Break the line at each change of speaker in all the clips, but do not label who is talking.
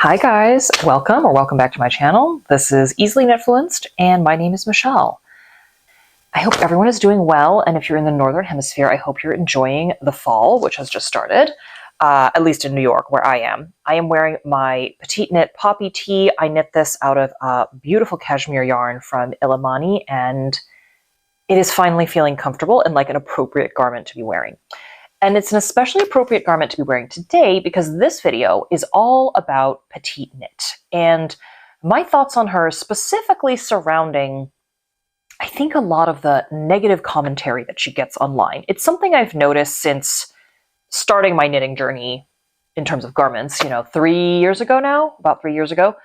Hi guys, welcome back to my channel. This is Easily Knitfluenced and my name is Michelle. I hope everyone is doing well, and if you're in the Northern Hemisphere, I hope you're enjoying the fall, which has just started, at least in New York where I am. I am wearing my PetiteKnit poppy tee. I knit this out of beautiful cashmere yarn from Illimani, and it is finally feeling comfortable and like an appropriate garment to be wearing. And it's an especially appropriate garment to be wearing today because this video is all about PetiteKnit and my thoughts on her, specifically surrounding, I think, a lot of the negative commentary that she gets online. It's something I've noticed since starting my knitting journey in terms of garments, 3 years ago now, about 3 years ago,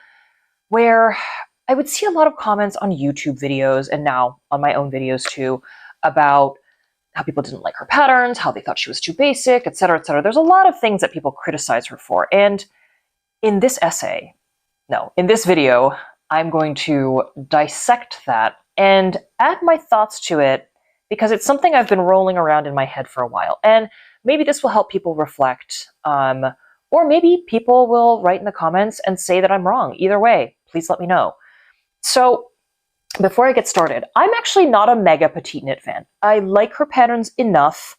where I would see a lot of comments on YouTube videos and now on my own videos too about how people didn't like her patterns, how they thought she was too basic, etc., etc. There's a lot of things that people criticize her for. And in this video, I'm going to dissect that and add my thoughts to it because it's something I've been rolling around in my head for a while. And maybe this will help people reflect, or maybe people will write in the comments and say that I'm wrong. Either way, please let me know. So before I get started, I'm actually not a mega PetiteKnit fan. I like her patterns enough.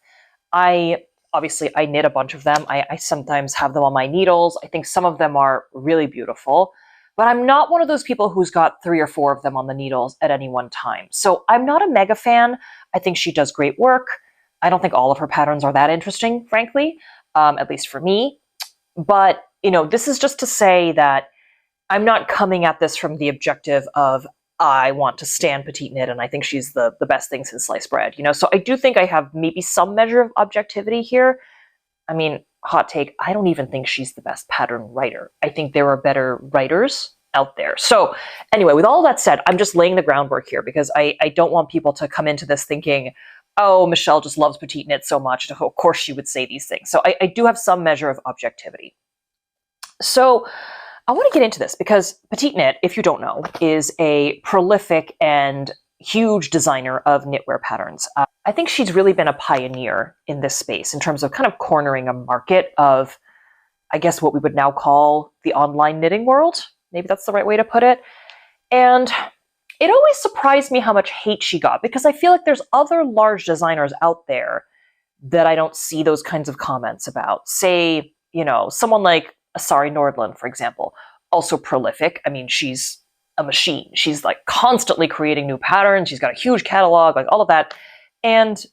Obviously I knit a bunch of them. I sometimes have them on my needles. I think some of them are really beautiful, but I'm not one of those people who's got 3 or 4 of them on the needles at any one time. So I'm not a mega fan. I think she does great work. I don't think all of her patterns are that interesting, frankly, at least for me. But, this is just to say that I'm not coming at this from the objective of I want to stand PetiteKnit and I think she's the best thing since sliced bread, So I do think I have maybe some measure of objectivity here. I mean, hot take, I don't even think she's the best pattern writer. I think there are better writers out there. So anyway, with all that said, I'm just laying the groundwork here because I don't want people to come into this thinking, oh, Michelle just loves PetiteKnit so much. Of course she would say these things. So I do have some measure of objectivity. So I want to get into this because PetiteKnit, if you don't know, is a prolific and huge designer of knitwear patterns. I think she's really been a pioneer in this space in terms of kind of cornering a market of, I guess, what we would now call the online knitting world. Maybe that's the right way to put it. And it always surprised me how much hate she got because I feel like there's other large designers out there that I don't see those kinds of comments about. Say, someone like Asari Nordland, for example, also prolific. I mean, she's a machine. She's like constantly creating new patterns. She's got a huge catalog, like all of that, and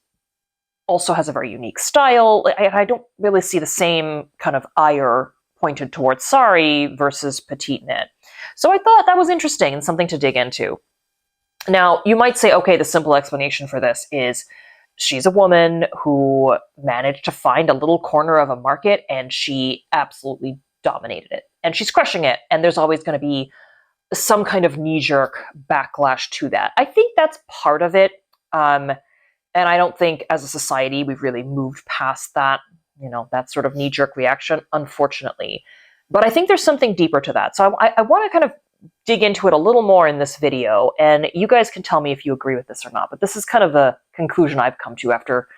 also has a very unique style. I don't really see the same kind of ire pointed towards Sari versus PetiteKnit. So I thought that was interesting and something to dig into. Now, you might say, okay, the simple explanation for this is she's a woman who managed to find a little corner of a market and she absolutely dominated it. And she's crushing it. And there's always going to be some kind of knee-jerk backlash to that. I think that's part of it. And I don't think as a society we've really moved past that, that sort of knee-jerk reaction, unfortunately. But I think there's something deeper to that. So I want to kind of dig into it a little more in this video. And you guys can tell me if you agree with this or not. But this is kind of the conclusion I've come to after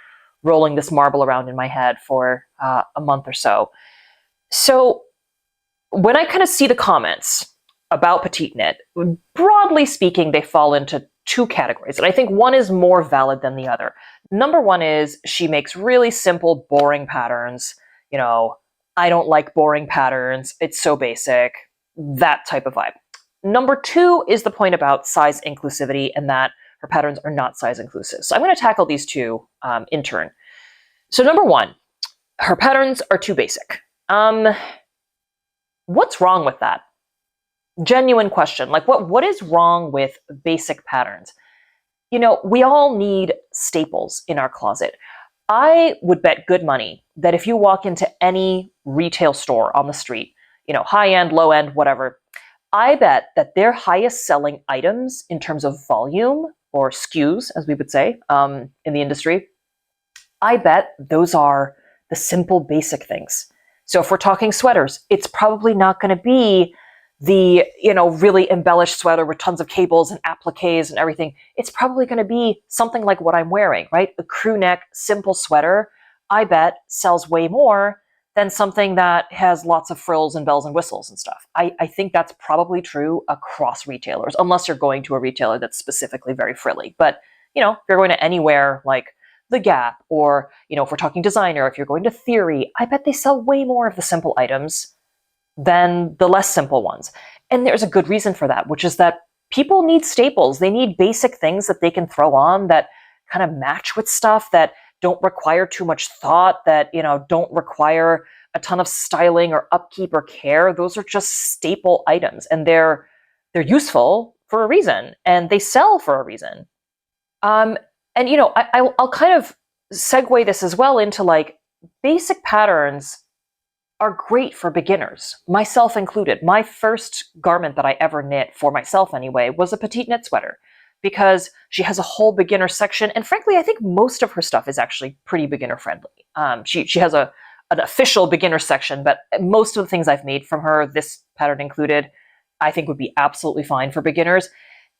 rolling this marble around in my head for a month or so. So when I kind of see the comments about PetiteKnit, broadly speaking, they fall into 2 categories. And I think one is more valid than the other. Number one is she makes really simple, boring patterns. I don't like boring patterns. It's so basic, that type of vibe. Number 2 is the point about size inclusivity and that her patterns are not size inclusive. So I'm going to tackle these 2 in turn. So number 1, her patterns are too basic. What's wrong with that? Genuine question. Like, what is wrong with basic patterns? We all need staples in our closet. I would bet good money that if you walk into any retail store on the street, high end, low end, whatever, I bet that their highest selling items in terms of volume, or SKUs, as we would say in the industry, I bet those are the simple basic things. So if we're talking sweaters, it's probably not going to be the, really embellished sweater with tons of cables and appliques and everything. It's probably going to be something like what I'm wearing, right? A crew neck, simple sweater, I bet sells way more than something that has lots of frills and bells and whistles and stuff. I think that's probably true across retailers, unless you're going to a retailer that's specifically very frilly. But, if you're going to anywhere like the Gap, or, if we're talking designer, if you're going to Theory, I bet they sell way more of the simple items than the less simple ones. And there's a good reason for that, which is that people need staples. They need basic things that they can throw on that kind of match with stuff, that don't require too much thought, that, don't require a ton of styling or upkeep or care. Those are just staple items, and they're useful for a reason, and they sell for a reason. And I'll kind of segue this as well into like basic patterns are great for beginners, myself included. My first garment that I ever knit, for myself anyway, was a PetiteKnit sweater, because she has a whole beginner section. And frankly, I think most of her stuff is actually pretty beginner friendly. She has an official beginner section, but most of the things I've made from her, this pattern included, I think would be absolutely fine for beginners.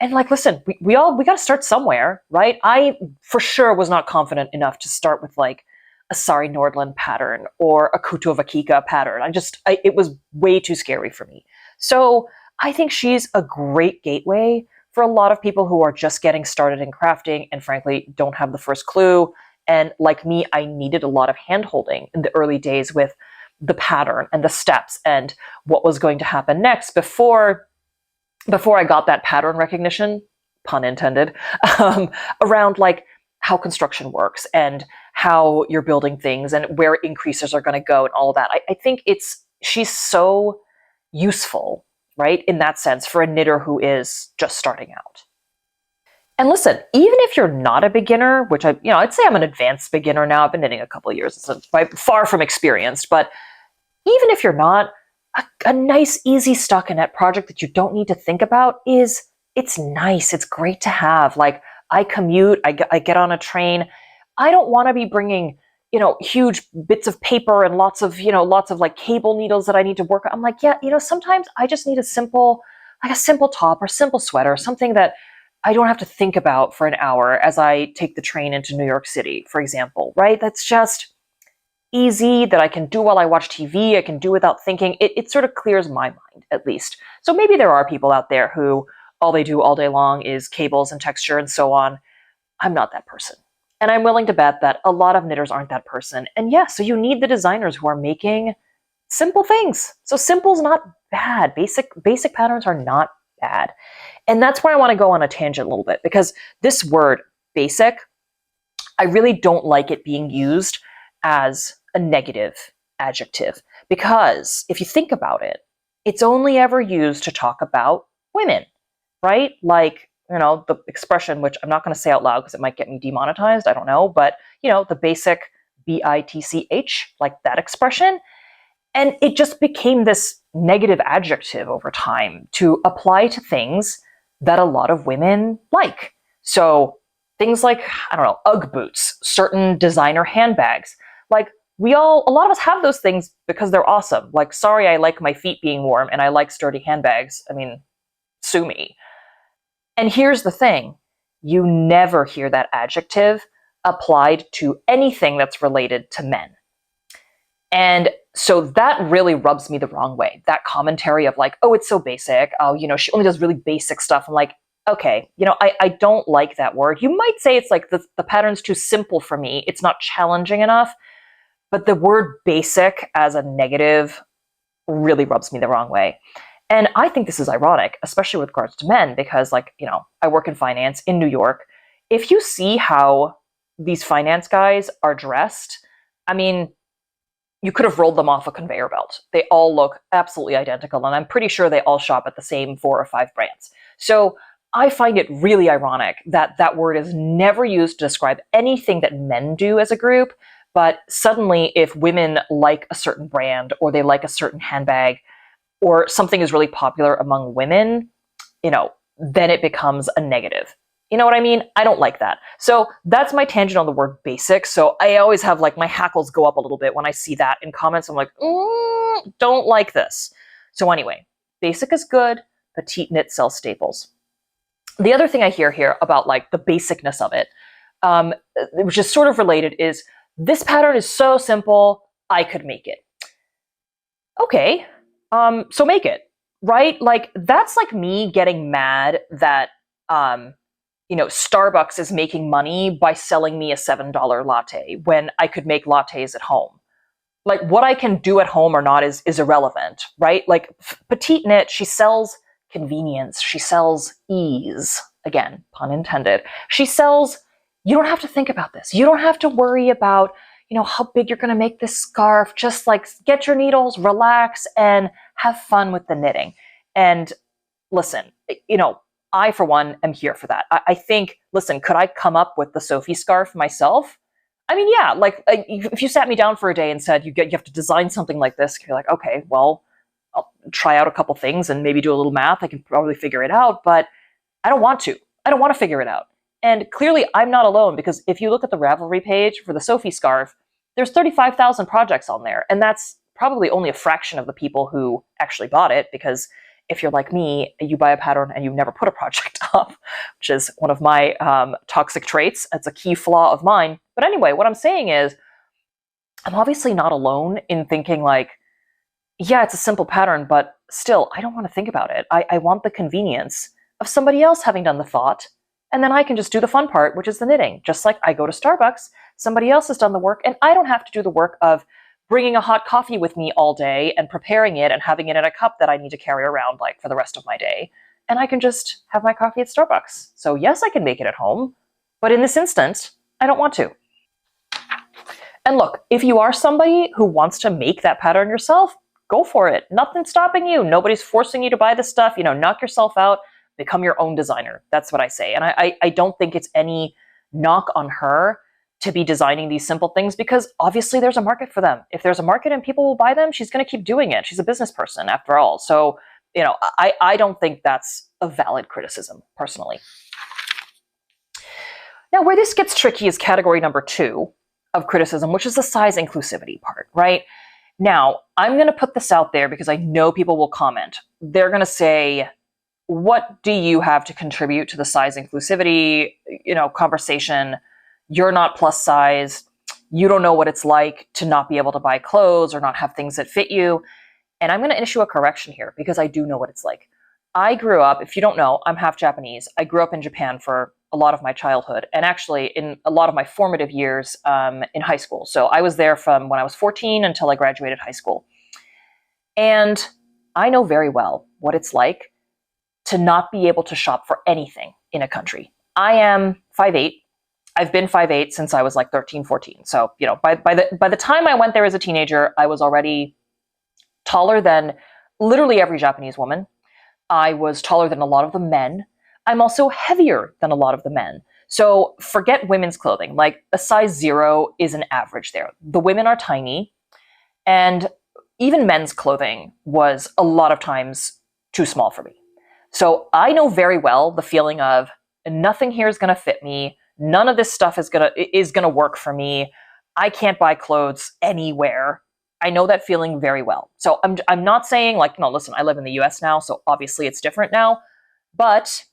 And like, listen, we got to start somewhere, right? I for sure was not confident enough to start with like a Sari Nordland pattern or a Kuto Vakika pattern. It was way too scary for me. So I think she's a great gateway for a lot of people who are just getting started in crafting and frankly don't have the first clue. And like me, I needed a lot of hand-holding in the early days with the pattern and the steps and what was going to happen next before I got that pattern recognition, pun intended, around like how construction works and how you're building things and where increases are going to go and all of that. I think she's so useful, right, in that sense, for a knitter who is just starting out. And listen, even if you're not a beginner, which I'd say I'm an advanced beginner now. I've been knitting a couple of years, so I'm far from experienced, but even if you're not, a nice, easy stockinette project that you don't need to think about it's nice. It's great to have. Like, I commute, I get on a train. I don't want to be bringing, huge bits of paper and lots of like cable needles that I need to work on. I'm like, sometimes I just need a simple top or simple sweater, something that I don't have to think about for an hour as I take the train into New York City, for example, right? That's just easy, that I can do while I watch TV, I can do without thinking. It sort of clears my mind, at least. So maybe there are people out there who all they do all day long is cables and texture and so on. I'm not that person. And I'm willing to bet that a lot of knitters aren't that person. And yeah, so you need the designers who are making simple things. So simple's not bad. Basic patterns are not bad. And that's where I want to go on a tangent a little bit, because this word, basic, I really don't like it being used as a negative adjective, because if you think about it, it's only ever used to talk about women, right? Like, the expression, which I'm not going to say out loud because it might get me demonetized, I don't know, but, the basic bitch, like that expression. And it just became this negative adjective over time to apply to things that a lot of women like. So things like, I don't know, Ugg boots, certain designer handbags, like a lot of us have those things because they're awesome. Like, sorry, I like my feet being warm and I like sturdy handbags. I mean, sue me. And here's the thing. You never hear that adjective applied to anything that's related to men. And so that really rubs me the wrong way. That commentary of like, oh, it's so basic. Oh, she only does really basic stuff. I'm like, okay, I don't like that word. You might say it's like the pattern's too simple for me. It's not challenging enough. But the word basic as a negative really rubs me the wrong way. And I think this is ironic, especially with regards to men, because I work in finance in New York. If you see how these finance guys are dressed, I mean, you could have rolled them off a conveyor belt. They all look absolutely identical, and I'm pretty sure they all shop at the same 4 or 5 brands. So I find it really ironic that that word is never used to describe anything that men do as a group. But suddenly, if women like a certain brand or they like a certain handbag or something is really popular among women, then it becomes a negative. You know what I mean? I don't like that. So that's my tangent on the word basic. So I always have my hackles go up a little bit when I see that in comments. I'm like, don't like this. So anyway, basic is good. PetiteKnit sells staples. The other thing I hear here about the basicness of it, which is sort of related, is this pattern is so simple, I could make it. Okay, so make it, right? Like, that's like me getting mad that, Starbucks is making money by selling me a $7 latte when I could make lattes at home. Like, what I can do at home or not is irrelevant, right? Like, PetiteKnit, she sells convenience, she sells ease. Again, pun intended. She sells, you don't have to think about this. You don't have to worry about, how big you're going to make this scarf. Just like get your needles, relax, and have fun with the knitting. And listen, I, for one, am here for that. I think, listen, could I come up with the Sophie scarf myself? I mean, yeah, like, if you sat me down for a day and said you have to design something like this, you're like, okay, well, I'll try out a couple things and maybe do a little math. I can probably figure it out, but I don't want to. I don't want to figure it out. And clearly, I'm not alone, because if you look at the Ravelry page for the Sophie scarf, there's 35,000 projects on there, and that's probably only a fraction of the people who actually bought it, because if you're like me, you buy a pattern and you never put a project up, which is one of my toxic traits. It's a key flaw of mine. But anyway, what I'm saying is, I'm obviously not alone in thinking like, yeah, it's a simple pattern, but still, I don't want to think about it. I want the convenience of somebody else having done the thought, and then I can just do the fun part, which is the knitting. Just like I go to Starbucks, somebody else has done the work, and I don't have to do the work of bringing a hot coffee with me all day and preparing it and having it in a cup that I need to carry around like for the rest of my day. And I can just have my coffee at Starbucks. So yes, I can make it at home, but in this instance, I don't want to. And look, if you are somebody who wants to make that pattern yourself, go for it. Nothing's stopping you. Nobody's forcing you to buy this stuff. Knock yourself out, become your own designer. That's what I say. And I don't think it's any knock on her to be designing these simple things, because obviously there's a market for them. If there's a market and people will buy them, she's going to keep doing it. She's a business person after all. So, I don't think that's a valid criticism, personally. Now, where this gets tricky is category number 2 of criticism, which is the size inclusivity part, right? Now, I'm going to put this out there because I know people will comment. They're going to say, what do you have to contribute to the size inclusivity, conversation? You're not plus size. You don't know what it's like to not be able to buy clothes or not have things that fit you. And I'm going to issue a correction here, because I do know what it's like. I grew up, if you don't know, I'm half Japanese. I grew up in Japan for a lot of my childhood, and actually in a lot of my formative years in high school. So I was there from when I was 14 until I graduated high school. And I know very well what it's like to not be able to shop for anything in a country. I am 5'8". I've been 5'8" since I was like 13, 14. So, by the time I went there as a teenager, I was already taller than literally every Japanese woman. I was taller than a lot of the men. I'm also heavier than a lot of the men. So forget women's clothing. Like, a size 0 is an average there. The women are tiny, and even men's clothing was a lot of times too small for me. So I know very well the feeling of nothing here is going to fit me. None of this stuff is gonna work for me. I can't buy clothes anywhere. I know that feeling very well. So I'm not saying like, no, listen, I live in the US now, so obviously it's different now. But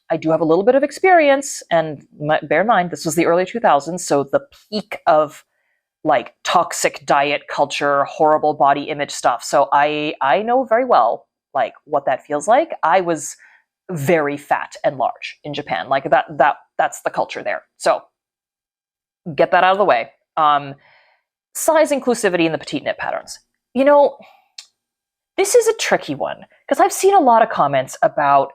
I do have a little bit of experience, and bear in mind, this was the early 2000s, so the peak of like toxic diet culture, horrible body image stuff. So I know very well like what that feels like. I was very fat and large in Japan. Like that's the culture there. So get that out of the way. Size inclusivity in the petite knit patterns. This is a tricky one, because I've seen a lot of comments about,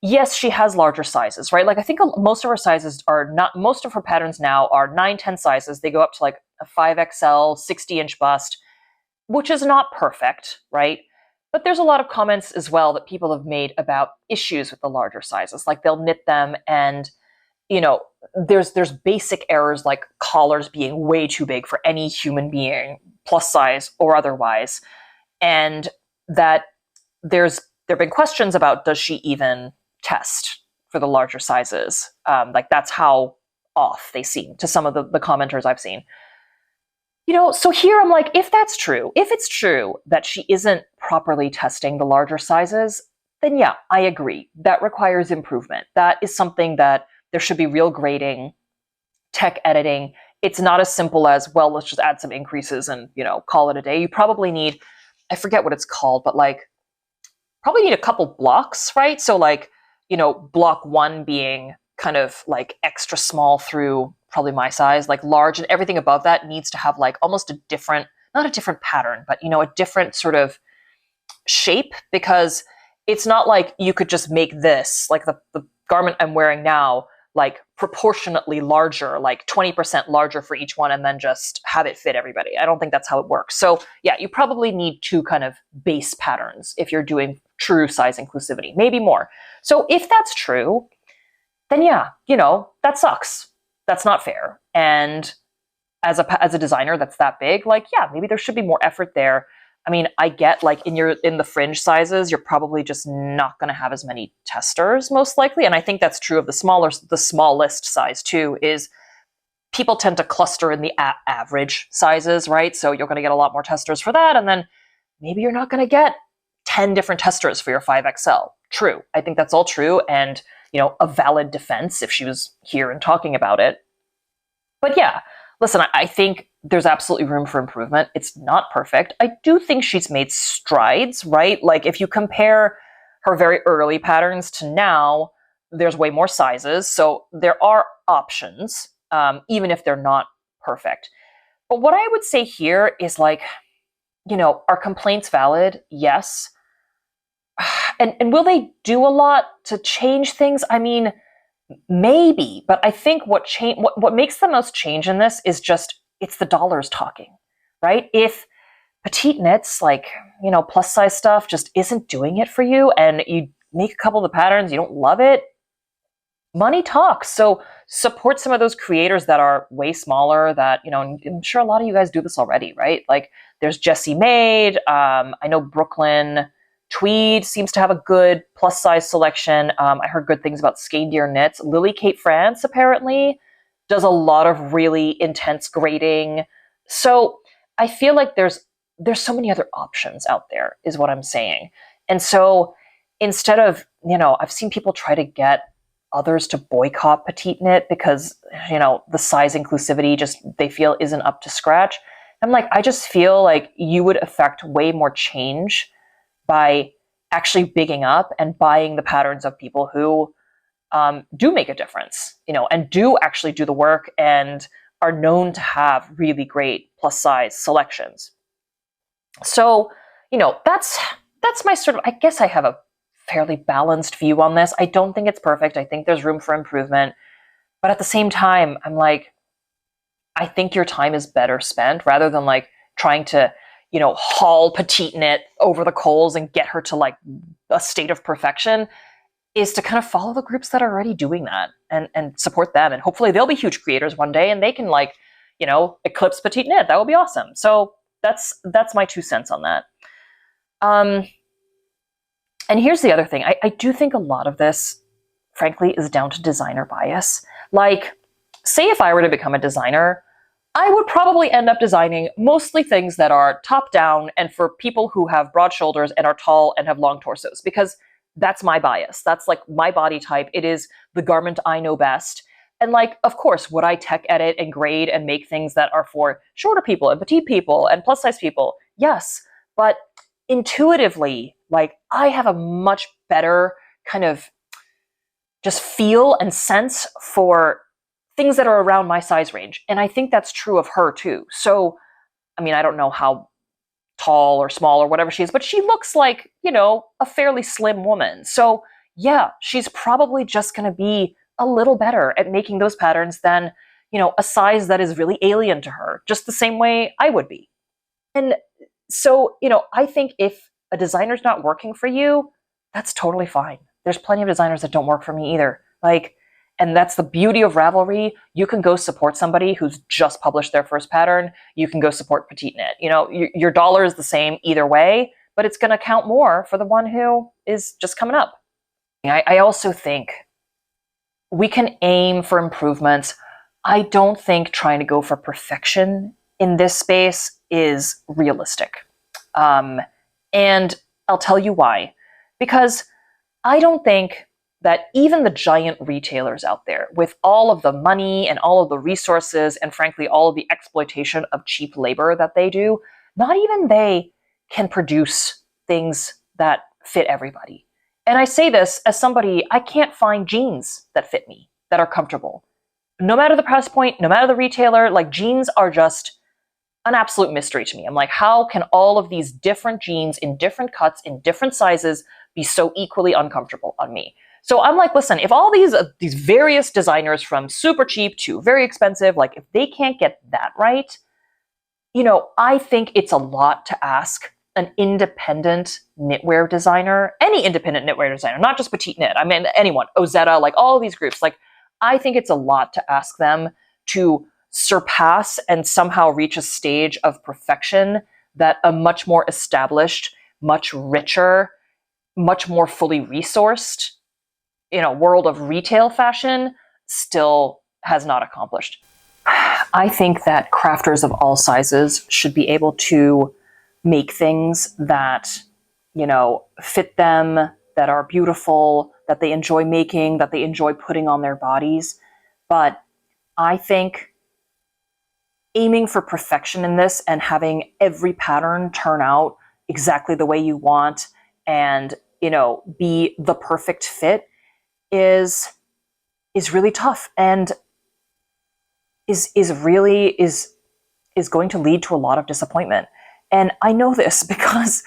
yes, she has larger sizes, right? Like, I think most of her sizes are not, most of her patterns now are 9, 10 sizes. They go up to like a 5XL, 60-inch bust, which is not perfect, right? But there's a lot of comments as well that people have made about issues with the larger sizes. Like, they'll knit them and, there's basic errors like collars being way too big for any human being, plus size or otherwise. And that there have been questions about, does she even test for the larger sizes? Like, that's how off they seem to some of the commenters I've seen. So here I'm like, if that's true, if it's true that she isn't properly testing the larger sizes, then yeah, I agree. That requires improvement. That is something that there should be real grading, tech editing. It's not as simple as, well, let's just add some increases and, call it a day. You probably need I forget what it's called, but like probably need a couple blocks, right? So like, block one being kind of like extra small through probably my size, like large, and everything above that needs to have like almost a different, not a different pattern, but a different sort of shape, because it's not like you could just make this, like the garment I'm wearing now, like proportionately larger, like 20% larger for each one, and then just have it fit everybody. I don't think that's how it works. So yeah, you probably need two kind of base patterns if you're doing true size inclusivity, maybe more. So if that's true, then yeah, that sucks. That's not fair. And as a designer that's that big, like, yeah, maybe there should be more effort there. I mean, I get like in the fringe sizes, you're probably just not going to have as many testers most likely. And I think that's true of the smallest size too, is people tend to cluster in the average sizes, right? So you're going to get a lot more testers for that. And then maybe you're not going to get 10 different testers for your 5XL. True. I think that's all true. And, a valid defense if she was here and talking about it. But yeah, listen, I think there's absolutely room for improvement. It's not perfect. I do think she's made strides, right? Like if you compare her very early patterns to now, there's way more sizes. So there are options, even if they're not perfect. But what I would say here is like, are complaints valid? Yes. And will they do a lot to change things? I mean, maybe, but I think what makes the most change in this is just, it's the dollars talking, right? If petite knits, like, plus size stuff just isn't doing it for you, and you make a couple of the patterns, you don't love it, money talks. So support some of those creators that are way smaller that, I'm sure a lot of you guys do this already, right? Like there's Jessie Made. I know Brooklyn Tweed seems to have a good plus size selection. I heard good things about Skandier Knits. Lily Kate France apparently does a lot of really intense grading. So I feel like there's so many other options out there, is what I'm saying. And so instead of, I've seen people try to get others to boycott Petite Knit because, the size inclusivity just they feel isn't up to scratch. I'm like, I just feel like you would affect way more change by actually bigging up and buying the patterns of people who do make a difference, and do actually do the work and are known to have really great plus size selections. So, that's my sort of, I guess I have a fairly balanced view on this. I don't think it's perfect. I think there's room for improvement. But at the same time, I'm like, I think your time is better spent rather than like trying to, haul Petite Knit over the coals and get her to like a state of perfection, is to kind of follow the groups that are already doing that and support them. And hopefully they'll be huge creators one day and they can like, eclipse Petite Knit. That would be awesome. So that's my 2 cents on that. And here's the other thing. I do think a lot of this, frankly, is down to designer bias. Like, say if I were to become a designer, I would probably end up designing mostly things that are top down and for people who have broad shoulders and are tall and have long torsos, because that's my bias. That's like my body type. It is the garment I know best. And like, of course, would I tech edit and grade and make things that are for shorter people and petite people and plus size people? Yes. But intuitively, like, I have a much better kind of just feel and sense for things that are around my size range. And I think that's true of her too. So, I mean, I don't know how tall or small or whatever she is, but she looks like, a fairly slim woman. So yeah, she's probably just going to be a little better at making those patterns than, a size that is really alien to her, just the same way I would be. And so, I think if a designer's not working for you, that's totally fine. There's plenty of designers that don't work for me either. Like, and that's the beauty of Ravelry. You can go support somebody who's just published their first pattern. You can go support Petite Knit. Your dollar is the same either way, but it's going to count more for the one who is just coming up. I also think we can aim for improvements. I don't think trying to go for perfection in this space is realistic. And I'll tell you why. Because I don't think that even the giant retailers out there, with all of the money and all of the resources and frankly all of the exploitation of cheap labor that they do, not even they can produce things that fit everybody. And I say this as somebody, I can't find jeans that fit me, that are comfortable. No matter the price point, no matter the retailer, like jeans are just an absolute mystery to me. I'm like, how can all of these different jeans in different cuts, in different sizes, be so equally uncomfortable on me? So I'm like, listen, if all these various designers from super cheap to very expensive, like if they can't get that right, I think it's a lot to ask an independent knitwear designer, any independent knitwear designer, not just PetiteKnit, I mean anyone, Ozetta, like all of these groups, like I think it's a lot to ask them to surpass and somehow reach a stage of perfection that a much more established, much richer, much more fully resourced, world of retail fashion still has not accomplished. I think that crafters of all sizes should be able to make things that, fit them, that are beautiful, that they enjoy making, that they enjoy putting on their bodies. But I think aiming for perfection in this and having every pattern turn out exactly the way you want and, be the perfect fit is really tough and is going to lead to a lot of disappointment. And I know this because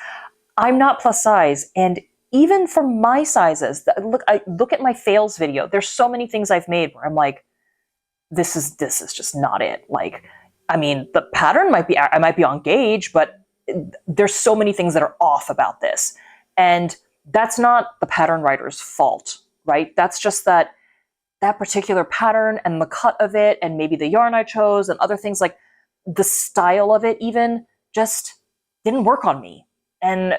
I'm not plus size, and even for my sizes, I look at my fails video. There's so many things I've made where I'm like, this is just not it. Like, I mean, the pattern I might be on gauge, but there's so many things that are off about this. And that's not the pattern writer's fault, right? That's just that particular pattern and the cut of it and maybe the yarn I chose and other things, like the style of it even just didn't work on me and,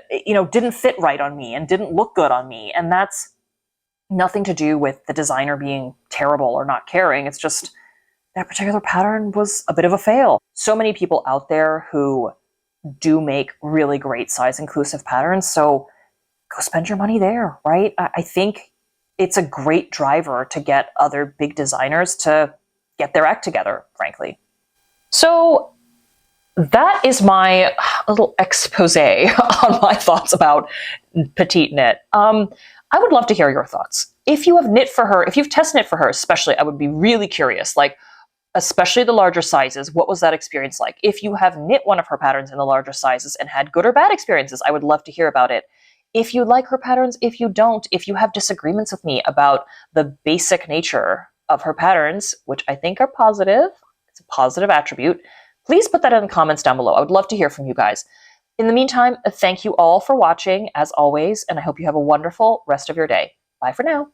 didn't fit right on me and didn't look good on me. And that's nothing to do with the designer being terrible or not caring. It's just that particular pattern was a bit of a fail. So many people out there who do make really great size inclusive patterns. So go spend your money there, right? I think it's a great driver to get other big designers to get their act together, frankly. So that is my little expose on my thoughts about PetiteKnit. I would love to hear your thoughts. If you have knit for her, if you've test knit for her especially, I would be really curious, like especially the larger sizes, what was that experience like? If you have knit one of her patterns in the larger sizes and had good or bad experiences, I would love to hear about it. If you like her patterns, if you don't, if you have disagreements with me about the basic nature of her patterns, which I think are positive, it's a positive attribute, please put that in the comments down below. I would love to hear from you guys. In the meantime, thank you all for watching, as always, and I hope you have a wonderful rest of your day. Bye for now.